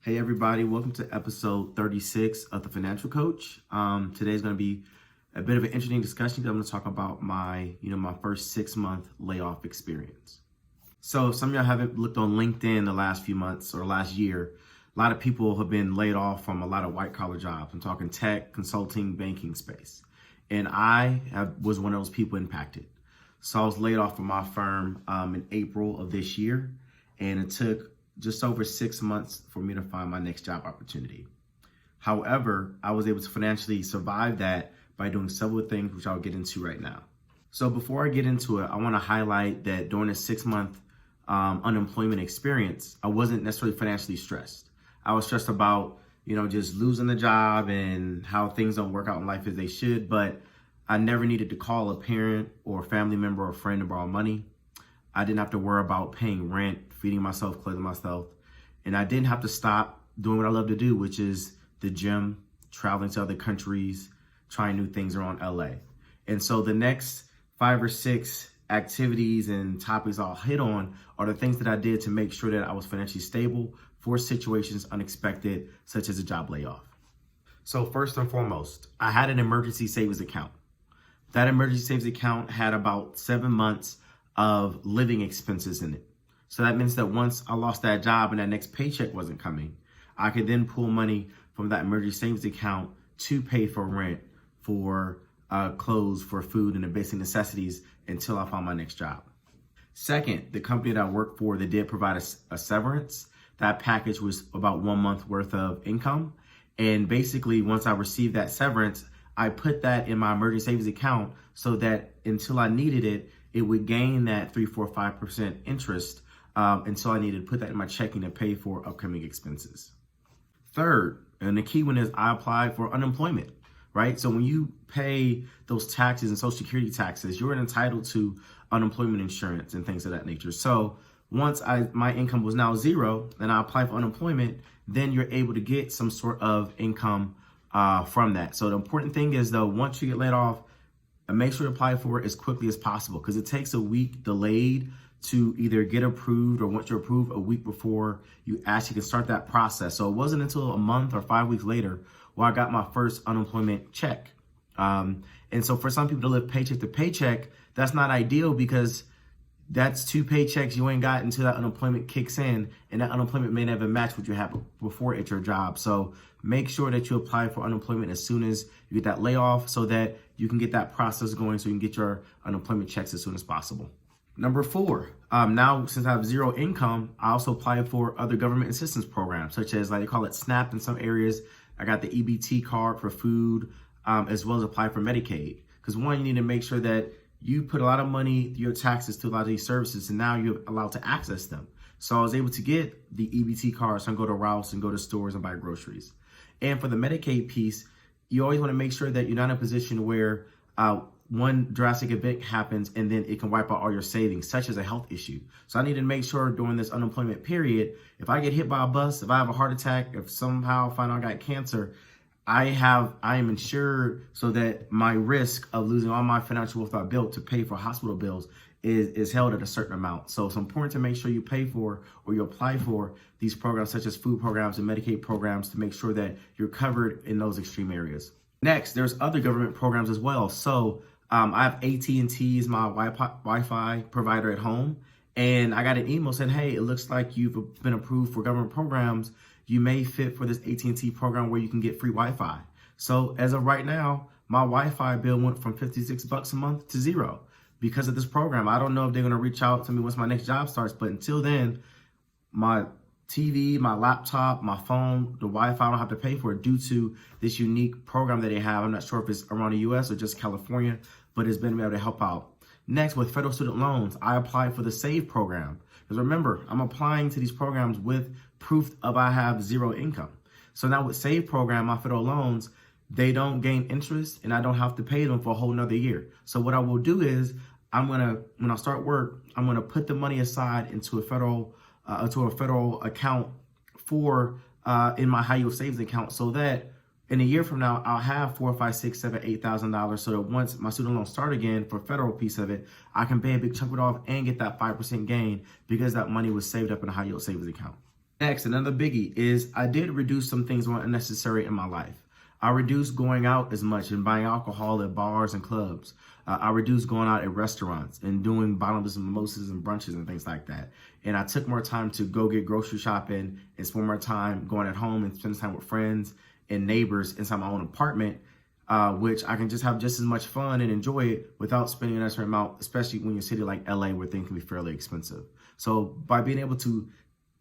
Hey everybody, welcome to episode 36 of The Financial Coach. Today is going to be a bit of an interesting discussion. I'm going to talk about my first 6-month layoff experience. So some of y'all haven't looked on LinkedIn the last few months or last year. A lot of people have been laid off from a lot of white collar jobs. I'm talking tech, consulting, banking space. And was one of those people impacted. So I was laid off from my firm in April of this year, and it took just over 6 months for me to find my next job opportunity. However, I was able to financially survive that by doing several things, which I'll get into right now. So before I get into it, I want to highlight that during a 6-month unemployment experience, I wasn't necessarily financially stressed. I was stressed about, just losing the job and how things don't work out in life as they should, but I never needed to call a parent or a family member or a friend to borrow money. I didn't have to worry about paying rent, feeding myself, clothing myself. And I didn't have to stop doing what I love to do, which is the gym, traveling to other countries, trying new things around LA. And so the next 5 or 6 activities and topics I'll hit on are the things that I did to make sure that I was financially stable for situations unexpected, such as a job layoff. So first and foremost, I had an emergency savings account. That emergency savings account had about 7 months of living expenses in it. So that means that once I lost that job and that next paycheck wasn't coming, I could then pull money from that emergency savings account to pay for rent, for clothes, for food, and the basic necessities until I found my next job. Second, the company that I worked for, they did provide a severance. That package was about 1 month worth of income. And basically, once I received that severance, I put that in my emergency savings account so that until I needed it, it would gain that 3, 4, 5% interest until I needed to put that in my checking to pay for upcoming expenses. Third, and the key one is I applied for unemployment, right? So when you pay those taxes and Social Security taxes, you're entitled to unemployment insurance and things of that nature. So once my income was now 0 and I applied for unemployment, then you're able to get some sort of income from that. So the important thing is though, once you get laid off, make sure to apply for it as quickly as possible because it takes a week delayed to either get approved or once you're approved a week before you actually can start that process. So it wasn't until a month or 5 weeks later where I got my first unemployment check. And so for some people to live paycheck to paycheck, that's not ideal because that's 2 paychecks you ain't got until that unemployment kicks in, and that unemployment may never match what you had before at your job. So make sure that you apply for unemployment as soon as you get that layoff so that you can get that process going so you can get your unemployment checks as soon as possible. Number 4, now since I have 0 income, I also apply for other government assistance programs, such as like they call it SNAP in some areas. I got the EBT card for food, as well as apply for Medicaid. Because one, you need to make sure that you put a lot of money through your taxes to a lot of these services, and now you're allowed to access them. So I was able to get the EBT card, so I can go to Rouse and go to stores and buy groceries. And for the Medicaid piece, you always want to make sure that you're not in a position where one drastic event happens and then it can wipe out all your savings, such as a health issue. So I need to make sure during this unemployment period, if I get hit by a bus, if I have a heart attack, if somehow I find out I got cancer, I am insured so that my risk of losing all my financial wealth I built to pay for hospital bills is held at a certain amount. So it's important to make sure you pay for or you apply for these programs such as food programs and Medicaid programs to make sure that you're covered in those extreme areas. Next, there's other government programs as well. So I have AT&T as my Wi-Fi provider at home. And I got an email saying, hey, it looks like you've been approved for government programs. You may fit for this AT&T program where you can get free Wi-Fi. So as of right now, my Wi-Fi bill went from $56 a month to 0 because of this program. I don't know if they're going to reach out to me once my next job starts, but until then, my TV, my laptop, my phone, the Wi-Fi I don't have to pay for it due to this unique program that they have. I'm not sure if it's around the US or just California, but it's been able to help out. Next, with federal student loans, I applied for the SAVE program. Because remember, I'm applying to these programs with proof of I have 0 income. So now with SAVE program, my federal loans, they don't gain interest and I don't have to pay them for a whole nother year. So what I will do is when I start work, I'm gonna put the money aside into a federal account for in my high yield savings account so that in a year from now, I'll have $4,000, $5,000, $6,000, $7,000, $8,000 so that once my student loans start again for federal piece of it, I can pay a big chunk of it off and get that 5% gain because that money was saved up in a high yield savings account. Next, another biggie is I did reduce some things that were unnecessary in my life. I reduced going out as much and buying alcohol at bars and clubs. I reduced going out at restaurants and doing bottomless mimosas and brunches and things like that. And I took more time to go get grocery shopping and spend more time going at home and spend time with friends and neighbors inside my own apartment, which I can just have just as much fun and enjoy it without spending an extra amount, especially when you're in a city like LA where things can be fairly expensive. So by being able to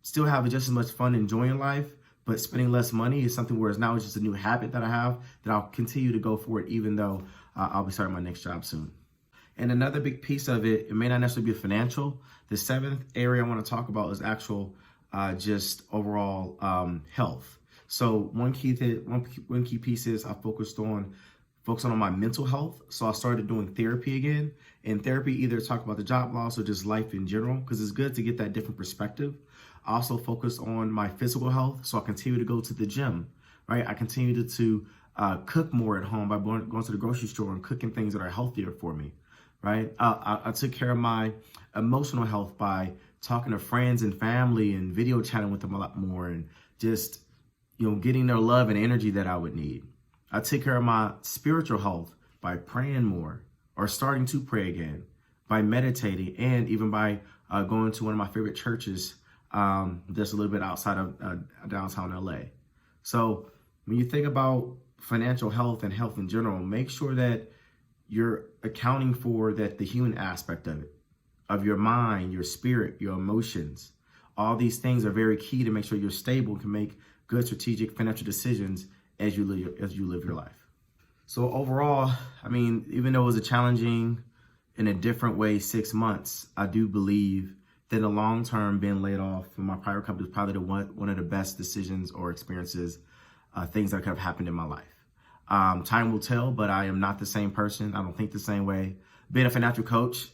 still have just as much fun enjoying life, but spending less money is something where it's now just a new habit that I have that I'll continue to go for it, even though I'll be starting my next job soon. And another big piece of it, it may not necessarily be financial. The seventh area I want to talk about is actual just overall health. So one key piece is I focused on my mental health. So I started doing therapy again. And therapy either talk about the job loss or just life in general, because it's good to get that different perspective. I also focused on my physical health. So I continue to go to the gym, right? I continue to cook more at home by going to the grocery store and cooking things that are healthier for me, right? I took care of my emotional health by talking to friends and family and video chatting with them a lot more and just, getting their love and energy that I would need. I take care of my spiritual health by praying more or starting to pray again, by meditating, and even by going to one of my favorite churches just a little bit outside of downtown LA. So when you think about financial health and health in general, make sure that you're accounting for the human aspect of your mind, your spirit, your emotions. All these things are very key to make sure you're stable and can make good strategic financial decisions as you live your life. So overall, even though it was a challenging in a different way 6 months, I do believe that in the long term, being laid off from my prior company was probably one of the best decisions or experiences, things that could have happened in my life. Time will tell, but I am not the same person. I don't think the same way. Being a financial coach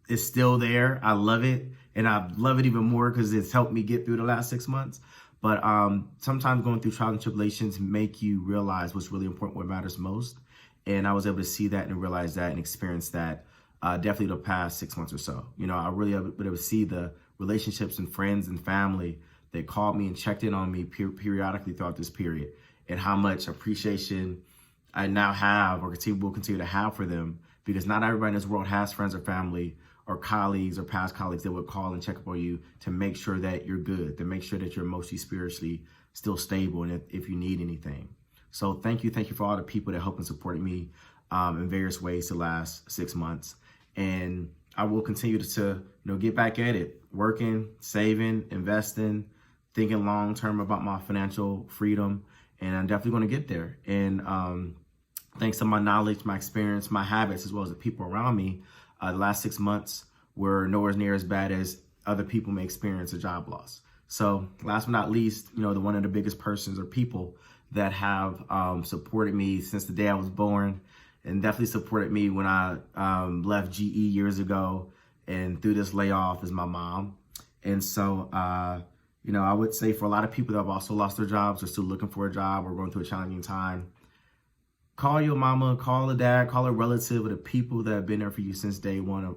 is still there. I love it. And I love it even more because it's helped me get through the last 6 months. But sometimes going through trials and tribulations make you realize what's really important, what matters most. And I was able to see that and realize that and experience that definitely the past 6 months or so. I really able to see the relationships and friends and family that called me and checked in on me periodically throughout this period, and how much appreciation I now have or will continue to have for them, because not everybody in this world has friends or family or colleagues or past colleagues that would call and check up on you to make sure that you're good, to make sure that you're emotionally, spiritually still stable, and if you need anything. So thank you for all the people that helped and supported me in various ways the last 6 months. And I will continue to get back at it, working, saving, investing, thinking long-term about my financial freedom. And I'm definitely going to get there. And thanks to my knowledge, my experience, my habits, as well as the people around me, the last 6 months were nowhere near as bad as other people may experience a job loss. So last but not least, one of the biggest persons or people that have supported me since the day I was born, and definitely supported me when I left GE years ago and through this layoff, is my mom. And so, I would say for a lot of people that have also lost their jobs or still looking for a job or going through a challenging time, call your mama, call a dad, call a relative, or the people that have been there for you since day one,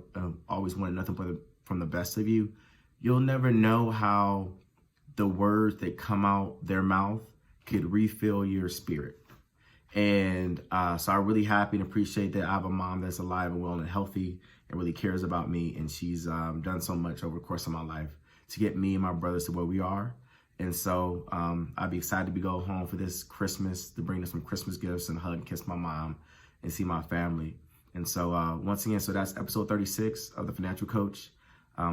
always wanted nothing but from the best of you. You'll never know how the words that come out their mouth could refill your spirit. And so I'm really happy and appreciate that I have a mom that's alive and well and healthy and really cares about me. And she's done so much over the course of my life to get me and my brothers to where we are. And so I'd be excited to go home for this Christmas, to bring them some Christmas gifts and hug and kiss my mom and see my family. And so once again, so that's episode 36 of The Financial Coach.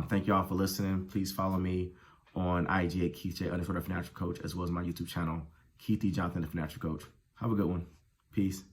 Thank you all for listening. Please follow me on IG at KeithJ_The Financial Coach, as well as my YouTube channel, Keith E. Jonathan, The Financial Coach. Have a good one. Peace.